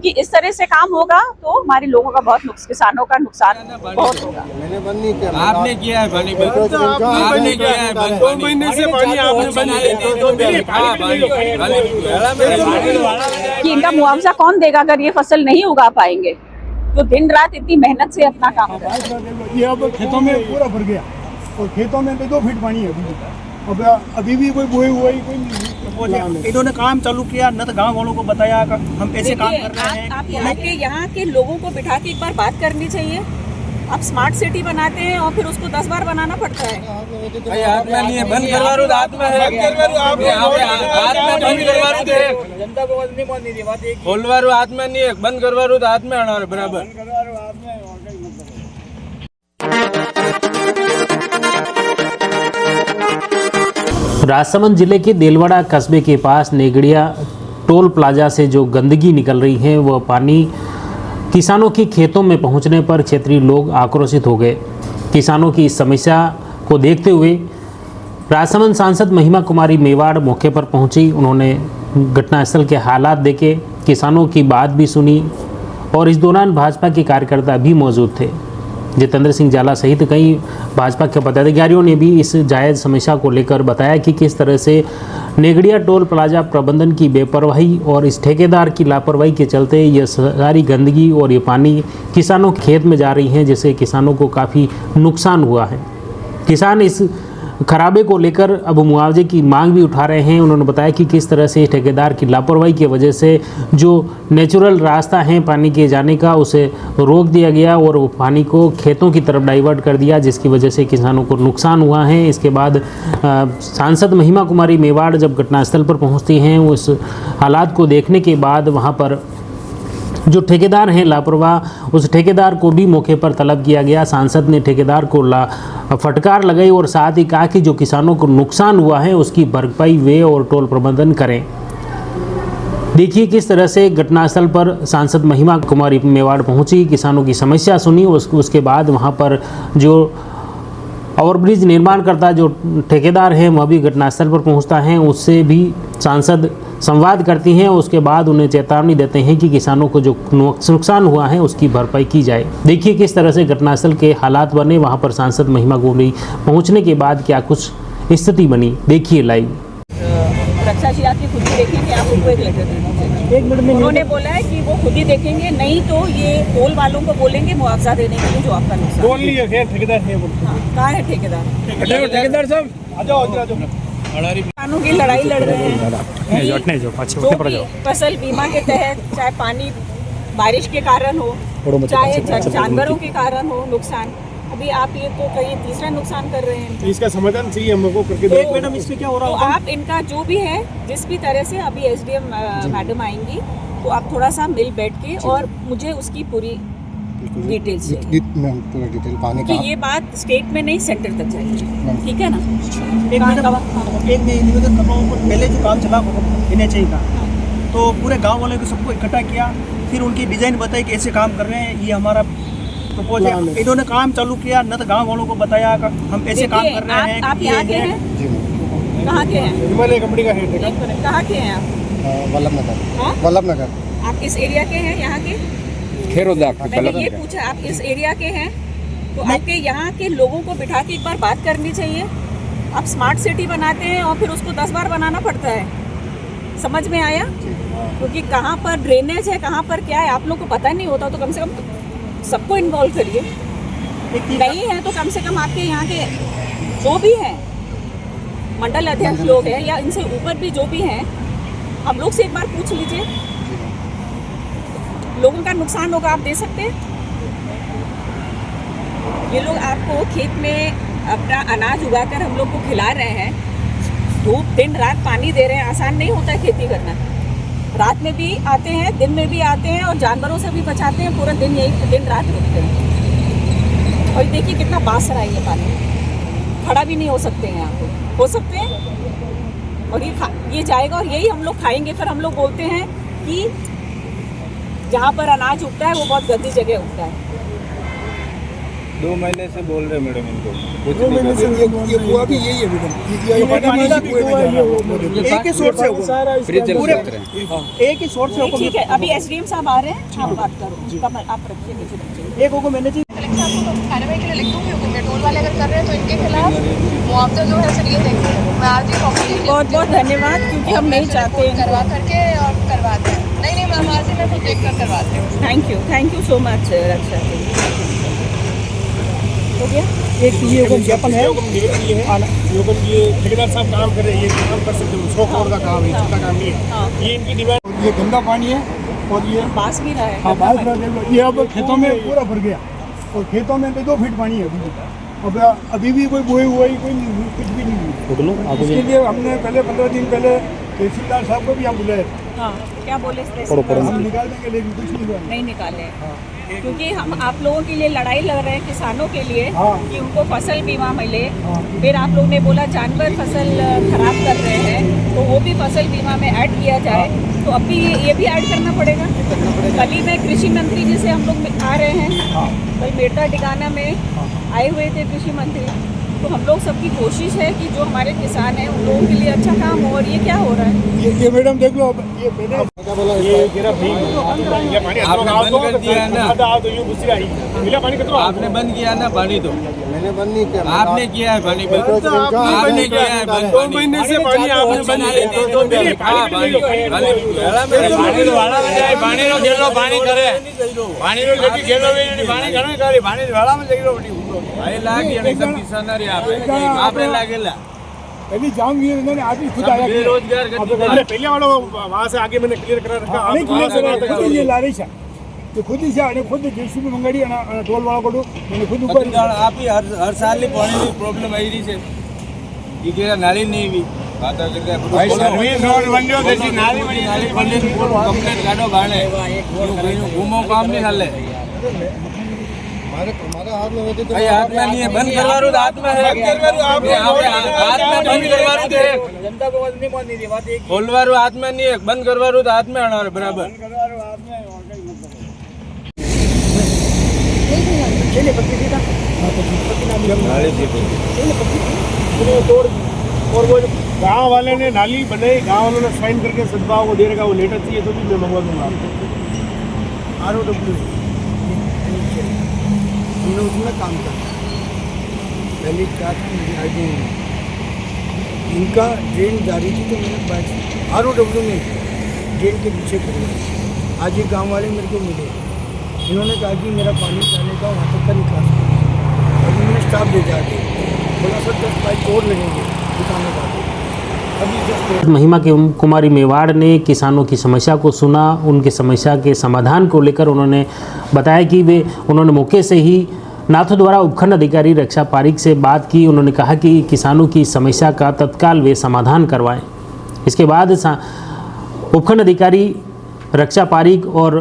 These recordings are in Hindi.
कि इस तरह से काम होगा तो हमारे लोगों का बहुत किसानों का नुकसान बहुत होगा। मैंने बंद नहीं किया। आपने किया है पानी बंद। आपने किया है 2 महीने से पानी आपने बंद कि इनका मुआवजा कौन देगा अगर ये फसल नहीं उगा पाएंगे, तो दिन रात इतनी मेहनत से अपना काम कर रहे हैं। ये अब खेतों में पूरा भर गया और खेतों में 2 फीट पानी है। अब अभी भी कोई बोए हुआ ही कोई नहीं। इन्होंने काम चालू किया न तो गाँव वालों को बताया कि हम ऐसे काम कर रहे हैं। आप यहाँ के लोगों को बिठा के एक बार बात करनी चाहिए। आप स्मार्ट सिटी बनाते हैं और फिर उसको 10 बार बनाना पड़ता है। हाथ में नहीं है, बंद करवा रो, हाथ में है, हाथ में बंद करवा रो, जनता को नहीं माननी थी बात एक खोलवा रो, हाथ में नहीं है, बंद करवा रो, हाथ में आना बराबर। राजसमंद जिले के देलवाड़ा कस्बे के पास नेगड़िया टोल प्लाजा से जो गंदगी निकल रही है वह पानी किसानों के खेतों में पहुंचने पर क्षेत्रीय लोग आक्रोशित हो गए। किसानों की इस समस्या को देखते हुए राजसमंद सांसद महिमा कुमारी मेवाड़ मौके पर पहुंची। उन्होंने घटनास्थल के हालात देखे, किसानों की बात भी सुनी और इस दौरान भाजपा के कार्यकर्ता भी मौजूद थे। जितेंद्र सिंह जाला सहित कई भाजपा के पदाधिकारियों ने भी इस जायज़ समस्या को लेकर बताया कि किस तरह से नेगड़िया टोल प्लाजा प्रबंधन की बेपरवाही और इस ठेकेदार की लापरवाही के चलते यह सारी गंदगी और ये पानी किसानों के खेत में जा रही है, जिससे किसानों को काफ़ी नुकसान हुआ है। किसान इस खराबे को लेकर अब मुआवजे की मांग भी उठा रहे हैं। उन्होंने बताया कि किस तरह से ठेकेदार की लापरवाही की वजह से जो नेचुरल रास्ता है पानी के जाने का उसे रोक दिया गया और वो पानी को खेतों की तरफ डाइवर्ट कर दिया, जिसकी वजह से किसानों को नुकसान हुआ है। इसके बाद सांसद महिमा कुमारी मेवाड़ जब घटनास्थल पर पहुंचती हैं, उस हालात को देखने के बाद वहाँ पर जो ठेकेदार हैं लापरवाह, उस ठेकेदार को भी मौके पर तलब किया गया। सांसद ने ठेकेदार को फटकार लगाई और साथ ही कहा कि जो किसानों को नुकसान हुआ है उसकी भरपाई वे और टोल प्रबंधन करें। देखिए किस तरह से घटनास्थल पर सांसद महिमा कुमारी मेवाड़ पहुंची, किसानों की समस्या सुनी, उसके बाद वहां पर जो ओवरब्रिज निर्माण करता जो ठेकेदार है वह भी घटनास्थल पर पहुंचता है, उससे भी सांसद संवाद करती हैं। उसके बाद उन्हें चेतावनी देते हैं कि किसानों को जो नुकसान हुआ है उसकी भरपाई की जाए। देखिए किस तरह से घटनास्थल के हालात बने, वहां पर सांसद महिमा कुमारी पहुंचने के बाद क्या कुछ स्थिति बनी, देखिए लाइव। रक्षा जी आके खुद ही देखेंगे, आप उनको एक लेटर देना। 1 मिनट में उन्होंने बोला है कि वो खुद ही देखेंगे, नहीं तो ये टोल वालों को बोलेंगे मुआवजा देने के लिए जो आपका नुकसान। बोल लिया ठेकेदार है। कहाँ है ठेकेदार? ठेकेदार साहब आ जाओ इधर आ जाओ। किसानों की लड़ाई लड़ रहे हैं जो कि फसल बीमा के तहत, चाहे पानी बारिश के कारण हो, चाहे जानवरों के कारण हो नुकसान। अभी आप ये तो कहीं तीसरा नुकसान कर रहे हैं। इसका समाधान चाहिए हमको करके दो। मैडम इसमें क्या हो रहा तो है? आप इनका जो भी है जिस भी तरह से, अभी एसडीएम मैडम आएंगी तो आप थोड़ा सा मिल बैठ के और मुझे उसकी पूरी डिटेल्स डिटेल पानी कि ये बात स्टेट में नहीं सेंटर तक जाएगी, ठीक है ना? एक निवेदन कर रहा हूँ, पहले जो काम चला NHI का, तो पूरे गांव वालों को सबको इकट्ठा किया, फिर उनकी डिजाइन बताई कि ऐसे काम कर रहे हैं, ये हमारा प्रपोज है। इन्होंने काम चालू किया न तो गांव वालों को बताया कि हम ऐसे काम कर रहे हैं। आप यहाँ के हैं? कहाँ के हैं? हिमालय कंपनी का हेड है। कहाँ के हैं आप? वल्लभनगर। आप इस एरिया के हैं? यहाँ के? मैंने ये पूछा आप इस एरिया के हैं, तो आपके यहाँ के लोगों को बिठा के एक बार बात करनी चाहिए। आप स्मार्ट सिटी बनाते हैं और फिर उसको 10 बार बनाना पड़ता है। समझ में आया? क्योंकि कहाँ पर ड्रेनेज है, कहाँ पर क्या है आप लोग को पता नहीं होता, तो कम से कम सबको इन्वॉल्व करिए। नहीं है तो कम से कम आपके यहाँ के जो भी हैं मंडल अध्यक्ष लोग हैं या इनसे ऊपर भी जो भी हैं, हम लोग से एक बार पूछ लीजिए। लोगों का नुकसान होगा, आप दे सकते हैं? ये लोग आपको खेत में अपना अनाज उगाकर हम लोग को खिला रहे हैं, धूप दिन रात पानी दे रहे हैं। आसान नहीं होता है खेती करना। रात में भी आते हैं, दिन में भी आते हैं और जानवरों से भी बचाते हैं। पूरा दिन यही दिन रात रुकते हैं। और देखिए कितना बास रहा है ये पानी, खड़ा भी नहीं हो सकते हैं यहाँ पे। हो सकते हैं और ये जाएगा और यही हम लोग खाएंगे। फिर हम लोग बोलते हैं कि जहाँ पर अनाज उगता है वो बहुत गंदी जगह उगता है। 2 महीने से बोल रहे मैडम इनको कुछ 2 महीने से ये कुआ भी यही है मैडम, ये पानी का कुएं में जा रहा है। एक ही सोर्स है वो, फ्री चल पूरे रहे हैं। एक ही सोर्स है वो। ठीक है, अभी एसडीएम साहब आ रहे हैं, आप बात करो, कमल आप रखिए नीचे। एक होगा मैंने जी कलेक्टर आपको कार्रवाई के लिए लिख दूंगी हुक्म, टोल वाले अगर कर रहे हैं तो इनके खिलाफ मुआवजा जो है सर ये देंगे। मैं आज ही कॉपी बहुत बहुत धन्यवाद, क्योंकि हम नहीं चाहते हैं। करवा करके और करवाते हैं। नहीं मैं आज ही मैं खुद देख कर करवाते हूँ। थैंक यू सो मच रक्षा। हो गया, एक ये होगा ज्ञापन है ये ठेकेदार साहब काम कर रहे हैं, ये काम कर सकते हो, 100 करोड़ का काम है, छोटा काम नहीं है। ये इनकी डिमांड, ये गंदा पानी है और ये बास भी रहा है। हाँ बात कर लो, ये अब खेतों में पूरा भर गया और खेतों में तो 2 फीट पानी है अभी भी। अब अभी भी कोई बोई हुआ ही कोई नहीं, कुछ भी नहीं हुआ। इसके लिए हमने पहले 15 दिन पहले तहसीलदार साहब को भी यहाँ बुलाया था। हाँ, क्या बोले हम निकाल देंगे लेकिन कुछ नहीं हुआ। नहीं निकाले, क्योंकि हम आप लोगों के लिए लड़ाई लड़ रहे हैं, किसानों के लिए, हाँ। कि उनको फसल बीमा मिले। हाँ। फिर आप लोग ने बोला जानवर फसल खराब कर रहे हैं, तो वो भी फसल बीमा में ऐड किया जाए। तो अब भी ये भी ऐड करना पड़ेगा। कल ही में कृषि मंत्री जी से हम लोग आ रहे हैं, कल मेड़ता टिकाना में आए हुए थे कृषि मंत्री। तो हम लोग सबकी कोशिश है कि जो हमारे किसान हैं उन लोगों के लिए अच्छा काम हो। और ये क्या हो रहा है, ये मैडम देख लो, अब ये पहले ये गिरा भी आपने बंद कर दिया है ना, आपने बंद किया ना पानी, तो मैंने बंद नहीं किया। आपने किया है पानी बंद, आपने किया है बंद। 2 महीने से पानी आपने बंद नहीं आपने लागेला पहले जाम ये इन्होंने आज ही खुद आया, बेरोजगार पहले वाला वहाँ से आगे मैंने क्लियर करा रखा। नहीं क्लियर करा, खुद ये लारी से तो खुद ही से आने, खुद जेसीबी मंगाड़ी ना टोल वाला को मैंने खुद ऊपर। आप ही हर साल पानी की प्रॉब्लम आई रही है, ये केरा नाली नहीं भी बात करके भाई सर्विस रोड बंदियो देसी नाली बंदे कंप्लीट गाडो भाणे घूमो काम नहीं हाले। हमारे हाथ में होते तो भाई हाथ में नहीं है, बंद करवारू हाथ में है, हाथ में बंद करवारू दे, जनता को नहीं माननी थी बात एक बोलवारू हाथ में नहीं है, बंद करवारू हाथ में आना बराबर। चलिए पत्ती का और वो गांव वाले ने नाली बनाई, गांव वालों ने साइन करके सदभाव को दे रखा, वो लेटर चाहिए तो भी मैं मंगवा दूंगा। ROW हमने उसमें काम किया, पहली बात आईडी इनका ड्रेन जारी थी तो मैंने ROW में ड्रेन के पीछे करूँगा। आज ये गांव वाले मेरे को मिले, इन्होंने कहा कि मेरा पानी जाने का वहाँ तक का निकास है। अभी मैंने स्टाफ दे जाके बोला सर 10 पाइप और लगेंगे दुकानों का। महिमा कुमारी मेवाड़ ने किसानों की समस्या को सुना, उनकी समस्या के समाधान को लेकर उन्होंने बताया कि उन्होंने मौके से ही नाथो द्वारा उपखंड अधिकारी रक्षा पारीक से बात की। उन्होंने कहा कि किसानों की समस्या का तत्काल वे समाधान करवाएं। इसके बाद उपखंड अधिकारी रक्षा पारीक और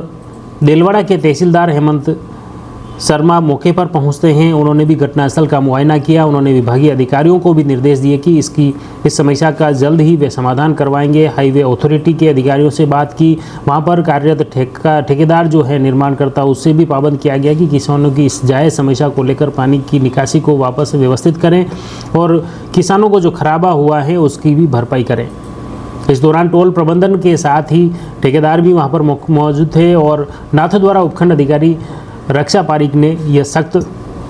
देलवाड़ा के तहसीलदार हेमंत शर्मा मौके पर पहुंचते हैं। उन्होंने भी घटनास्थल का मुआयना किया। उन्होंने विभागीय अधिकारियों को भी निर्देश दिए कि इस समस्या का जल्द ही वे समाधान करवाएंगे। हाईवे अथॉरिटी के अधिकारियों से बात की, वहां पर कार्यरत ठेकेदार जो है निर्माणकर्ता, उससे भी पाबंद किया गया कि किसानों की इस जायज़ समस्या को लेकर पानी की निकासी को वापस व्यवस्थित करें और किसानों को जो खराबा हुआ है उसकी भी भरपाई करें। इस दौरान टोल प्रबंधन के साथ ही ठेकेदार भी वहां पर मौजूद थे और नाथो द्वारा उपखंड अधिकारी रक्षा पारीक ने यह सख्त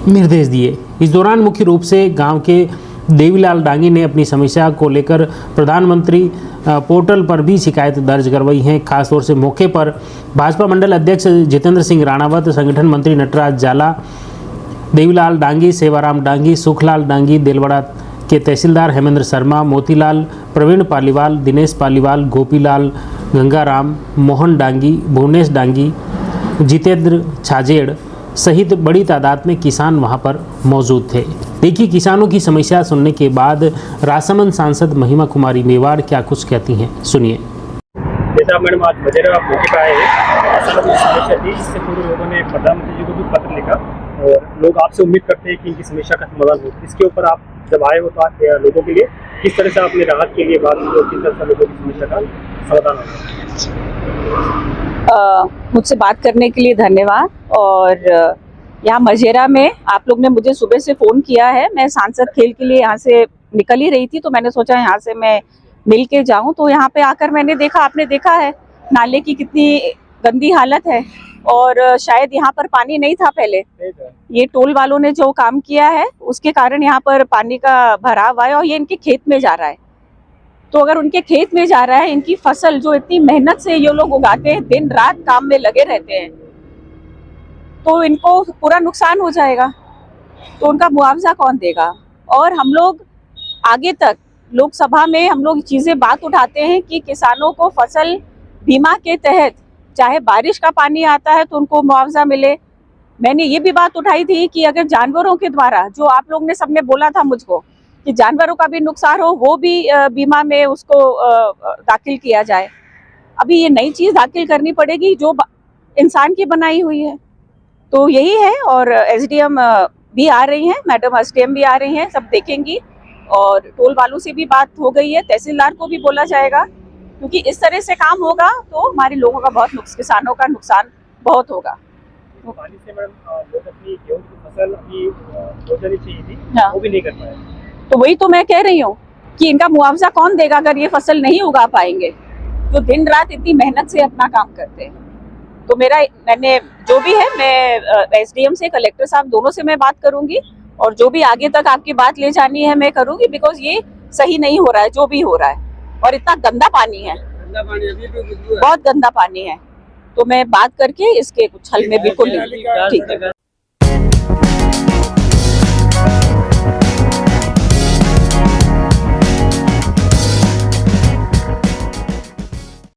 निर्देश दिए। इस दौरान मुख्य रूप से गांव के देवीलाल डांगी ने अपनी समस्या को लेकर प्रधानमंत्री पोर्टल पर भी शिकायत दर्ज करवाई है। खासतौर से मौके पर भाजपा मंडल अध्यक्ष जितेंद्र सिंह राणावत, संगठन मंत्री नटराज जाला, देवीलाल डांगी, सेवाराम डांगी, सुखलाल डांगी, देलवाड़ा के तहसीलदार हेमेंद्र शर्मा, मोतीलाल, प्रवीण पालीवाल, दिनेश पालीवाल, गोपीलाल, गंगाराम, मोहन डांगी, भुवनेश डांगी, जितेंद्र छाजेड़ सहित बड़ी तादाद में किसान वहां पर मौजूद थे। देखिए किसानों की समस्या सुनने के बाद राजसमंद सांसद महिमा कुमारी मेवाड़ क्या कुछ कहती हैं, सुनिए। जैसा मैडम आज बजेरा मौके पर आए हैं, समस्या थी, इससे पूर्व लोगों ने प्रधानमंत्री जी को भी पत्र लिखा और लोग आपसे उम्मीद करते हैं कि इनकी समस्या का समाधान हो। इसके ऊपर आप जब आए हो तो आप लोगों के लिए किस तरह से आपने राहत के लिए बात की और किस तरह से लोगों की समस्या का समाधान होगा? मुझसे बात करने के लिए धन्यवाद। और यहाँ मजेरा में आप लोग ने मुझे सुबह से फ़ोन किया है। मैं सांसद खेल के लिए यहाँ से निकल ही रही थी, तो मैंने सोचा यहाँ से मैं मिल के जाऊँ। तो यहाँ पे आकर मैंने देखा, आपने देखा है नाले की कितनी गंदी हालत है, और शायद यहाँ पर पानी नहीं था पहले। ये टोल वालों ने जो काम किया है उसके कारण यहाँ पर पानी का भराव आया, और ये इनके खेत में जा रहा है। तो अगर उनके खेत में जा रहा है, इनकी फसल जो इतनी मेहनत से ये लोग उगाते हैं, दिन रात काम में लगे रहते हैं, तो इनको पूरा नुकसान हो जाएगा। तो उनका मुआवजा कौन देगा? और हम लोग आगे तक लोकसभा में हम लोग चीज़ें बात उठाते हैं कि किसानों को फसल बीमा के तहत चाहे बारिश का पानी आता है तो उनको मुआवजा मिले। मैंने ये भी बात उठाई थी कि अगर जानवरों के द्वारा, जो आप लोग ने सबने बोला था मुझको कि जानवरों का भी नुकसान हो, वो भी बीमा में उसको दाखिल किया जाए। अभी ये नई चीज़ दाखिल करनी पड़ेगी जो इंसान की बनाई हुई है। तो यही है, और एसडीएम भी आ रही हैं, मैडम एसडीएम भी आ रही हैं, सब देखेंगी। और टोल वालों से भी बात हो गई है, तहसीलदार को भी बोला जाएगा, क्योंकि इस तरह से काम होगा तो हमारे लोगों का बहुत किसानों का नुकसान बहुत होगा। पानी से मैडम लोग अपनी गेहूं की फसल अभी हो जानी चाहिए थी, हाँ। वो भी नहीं कर पाए। तो वही तो मैं कह रही हूँ कि इनका मुआवजा कौन देगा अगर ये फसल नहीं उगा पाएंगे, जो दिन रात इतनी मेहनत से अपना काम करते हैं। तो मैंने जो भी है, मैं एसडीएम से, कलेक्टर साहब, दोनों से मैं बात करूंगी, और जो भी आगे तक आपकी बात ले जानी है मैं करूंगी, बिकॉज ये सही नहीं हो रहा है जो भी हो रहा है, और इतना गंदा पानी है, बहुत गंदा पानी है। तो मैं बात करके इसके कुछ हल में बिल्कुल ठीक है।